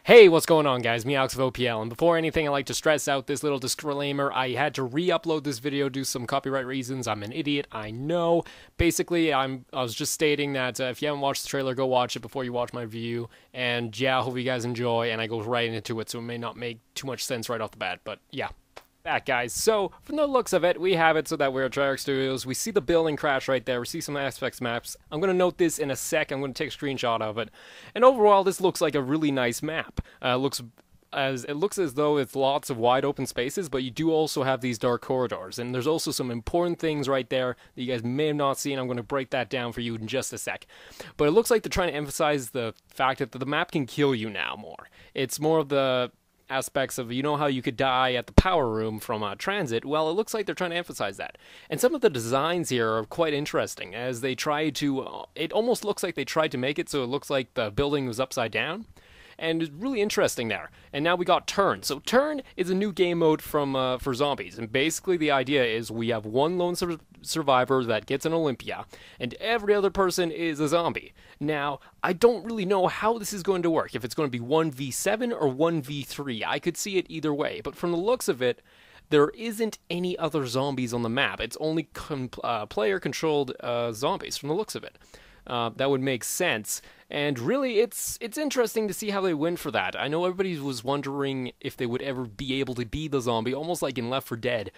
Hey, what's going on, guys? Meox of OPL, and before anything, I'd like to stress out this little disclaimer. I had to re-upload this video due to some copyright reasons. I'm an idiot, I know. Basically, I was just stating that if you haven't watched the trailer, go watch it before you watch my review. And yeah, I hope you guys enjoy, and I go right into it, so it may not make too much sense right off the bat, but yeah. Back, guys. So, from the looks of it, we have it so that we're at Treyarch Studios. We see the building crash right there. We see some aspects maps. I'm going to note this in a sec. I'm going to take a screenshot of it. And overall, this looks like a really nice map. It looks as though it's lots of wide open spaces, but you do also have these dark corridors. And there's also some important things right there that you guys may have not seen. I'm going to break that down for you in just a sec. But it looks like they're trying to emphasize the fact that the map can kill you now more. It's more of the aspects of, you know how you could die at the power room from transit. Well, it looks like they're trying to emphasize that, and some of the designs here are quite interesting as they try to it almost looks like they tried to make it so it looks like the building was upside down, and it's really interesting there. And now we got Turn. So Turn is a new game mode from for zombies, and basically the idea is we have one lone survivor that gets an Olympia, and every other person is a zombie. Now, I don't really know how this is going to work, if it's going to be 1v7 or 1v3. I could see it either way, but from the looks of it, there isn't any other zombies on the map. It's only player-controlled zombies from the looks of it. That would make sense, and really it's interesting to see how they went for that. I know everybody was wondering if they would ever be able to be the zombie, almost like in Left 4 Dead,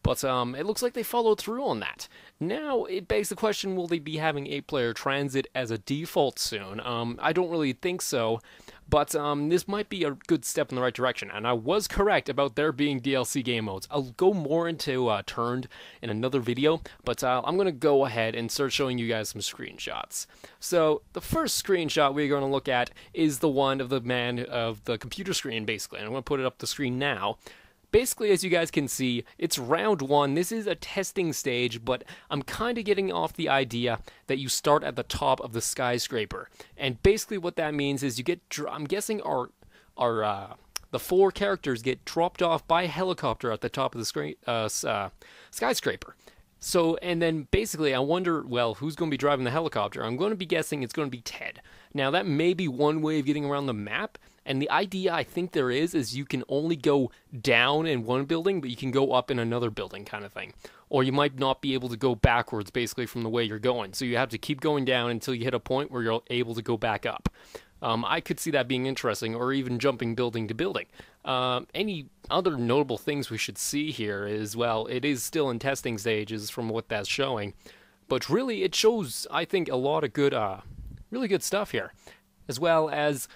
but it looks like they followed through on that. Now, it begs the question, will they be having 8-player transit as a default soon? I don't really think so, but this might be a good step in the right direction, and I was correct about there being DLC game modes. I'll go more into Turned in another video, but I'm going to go ahead and start showing you guys some screenshots. So, the first screenshot we're going to look at is the one of the man of the computer screen, basically, and I'm going to put it up the screen now. Basically, as you guys can see, it's round one. This is a testing stage, but I'm kind of getting off the idea that you start at the top of the skyscraper. And basically what that means is you get, I'm guessing the 4 characters get dropped off by helicopter at the top of the skyscraper. So, and then basically I wonder, well, who's going to be driving the helicopter? I'm going to be guessing it's going to be Ted. Now, that may be one way of getting around the map, and the idea I think there is you can only go down in one building, but you can go up in another building kind of thing. Or you might not be able to go backwards, basically, from the way you're going. So you have to keep going down until you hit a point where you're able to go back up. I could see that being interesting, or even jumping building to building. Any other notable things we should see here is, well, it is still in testing stages from what that's showing, but really it shows, I think, a lot of good, really good stuff here, as well as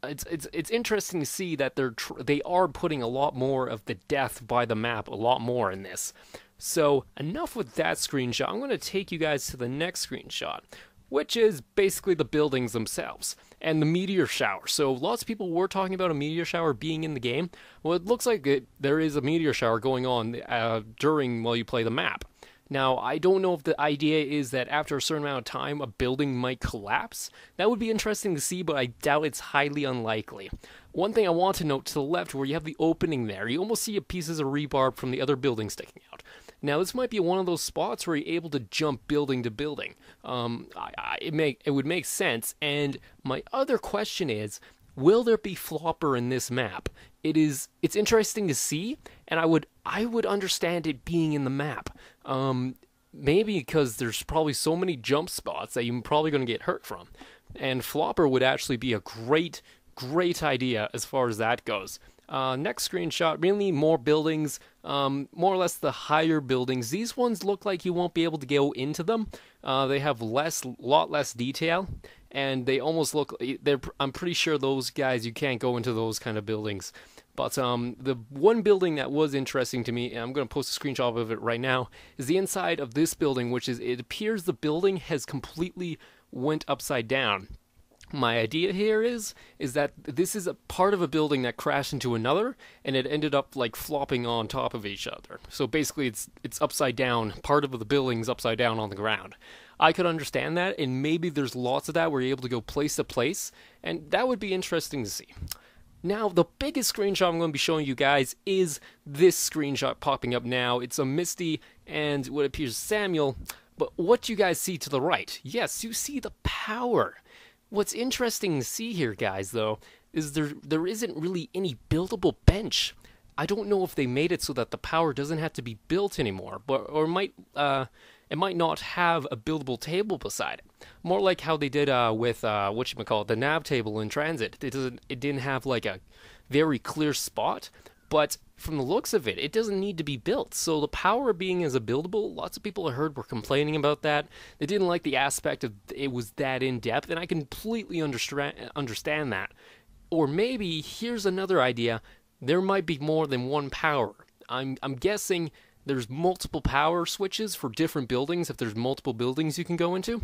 it's interesting to see that they are putting a lot more of the death by the map, a lot more in this. So enough with that screenshot. I'm going to take you guys to the next screenshot, which is basically the buildings themselves and the meteor shower. So lots of people were talking about a meteor shower being in the game. Well, it looks like there is a meteor shower going on while you play the map. Now, I don't know if the idea is that after a certain amount of time, a building might collapse. That would be interesting to see, but I doubt it's highly unlikely. One thing I want to note to the left, where you have the opening there, you almost see pieces of rebar from the other building sticking out. Now, this might be one of those spots where you're able to jump building to building. It would make sense, and my other question is, will there be Flopper in this map? It's interesting to see, and I would understand it being in the map. Maybe because there's probably so many jump spots that you're probably going to get hurt from. And Flopper would actually be a great idea as far as that goes. Next screenshot, really more buildings, more or less the higher buildings. These ones look like you won't be able to go into them. They have lot less detail, and they almost look, I'm pretty sure those guys, you can't go into those kind of buildings. But the one building that was interesting to me, and I'm going to post a screenshot of it right now, is the inside of this building, which is, it appears the building has completely went upside down. My idea here is that this is a part of a building that crashed into another, and it ended up like flopping on top of each other. So basically it's upside down, part of the building's upside down on the ground. I could understand that, and maybe there's lots of that where you're able to go place to place, and that would be interesting to see. Now, the biggest screenshot I'm going to be showing you guys is this screenshot popping up now. It's a Misty and what appears Samuel, but what you guys see to the right, yes, you see the power. What's interesting to see here, guys, though, is there isn't really any buildable bench. I don't know if they made it so that the power doesn't have to be built anymore, but or it might not have a buildable table beside it. More like how they did with whatchamacallit, the nav table in Transit. It didn't have like a very clear spot, but from the looks of it, it doesn't need to be built. So the power being as a buildable, lots of people I heard were complaining about that. They didn't like the aspect of it was that in depth, and I completely understand that. Or maybe here's another idea. There might be more than one power. I'm guessing there's multiple power switches for different buildings if there's multiple buildings you can go into.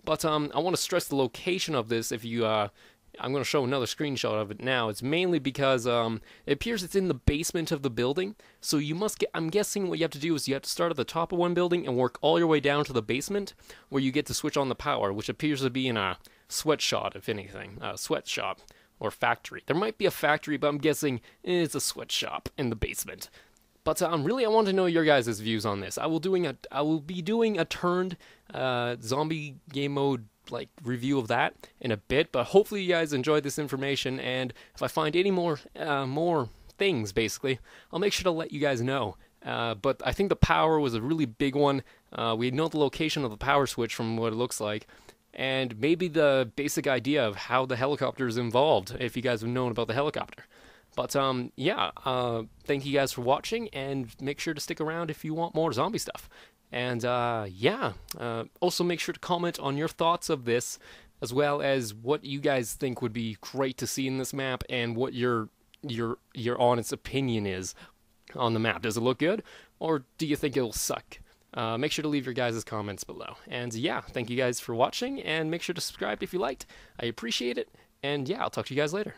But I want to stress the location of this. If you, I'm going to show another screenshot of it now. It's mainly because it appears it's in the basement of the building. So you must get. I'm guessing what you have to do is you have to start at the top of one building and work all your way down to the basement, where you get to switch on the power, which appears to be in a sweatshop, if anything, a sweatshop. Or factory. There might be a factory, but I'm guessing it's a sweatshop in the basement. But really, I want to know your guys' views on this. I will be doing a turned zombie game mode like review of that in a bit. But hopefully, you guys enjoyed this information. And if I find any more things, basically, I'll make sure to let you guys know. But I think the power was a really big one. We know the location of the power switch from what it looks like. And maybe the basic idea of how the helicopter is involved, if you guys have known about the helicopter. But yeah, thank you guys for watching, and make sure to stick around if you want more zombie stuff. And yeah, also make sure to comment on your thoughts of this, as well as what you guys think would be great to see in this map, and what your honest opinion is on the map. Does it look good, or do you think it'll suck? Make sure to leave your guys' comments below. And yeah, thank you guys for watching, and make sure to subscribe if you liked. I appreciate it, and yeah, I'll talk to you guys later.